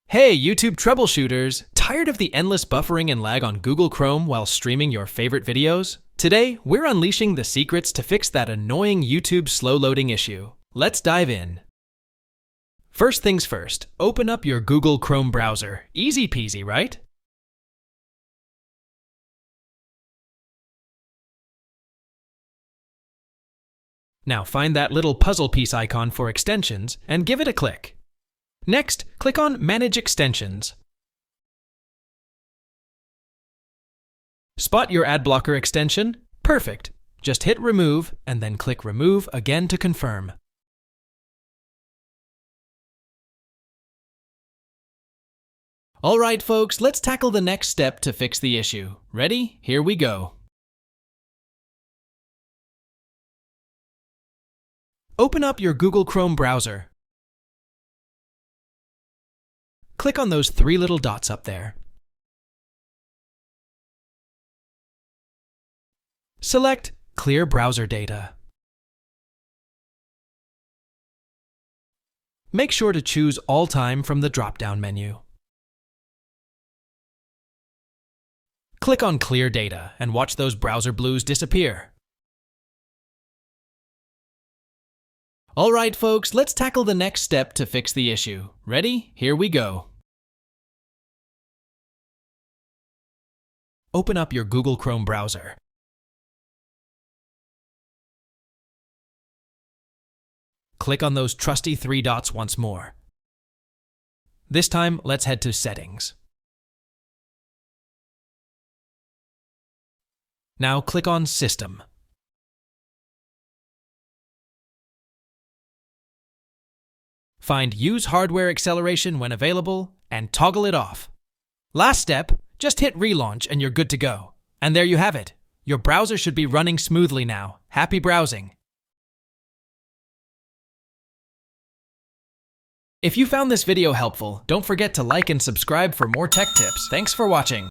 Hey, YouTube troubleshooters! Tired of the endless buffering and lag on Google Chrome while streaming your favorite videos? Today, we're unleashing the secrets to fix that annoying YouTube slow loading issue. Let's dive in. First things first, open up your Google Chrome browser. Easy peasy, right? Now find that little puzzle piece icon for extensions and give it a click. Next, click on Manage Extensions. Spot your ad blocker extension? Perfect. Just hit Remove and then click Remove again to confirm. Alright folks, let's tackle the next step to fix the issue. Ready? Here we go. Open up your Google Chrome browser. Click on those three little dots up there. Select Clear Browser Data. Make sure to choose All Time from the drop-down menu. Click on Clear Data and watch those browser blues disappear. Alright folks, let's tackle the next step to fix the issue. Ready? Here we go. Open up your Google Chrome browser. Click on those trusty three dots once more. This time, let's head to Settings. Now click on System. Find Use Hardware Acceleration when available and toggle it off. Last step, just hit Relaunch and you're good to go. And there you have it. Your browser should be running smoothly now. Happy browsing! If you found this video helpful, don't forget to like and subscribe for more tech tips. Thanks for watching.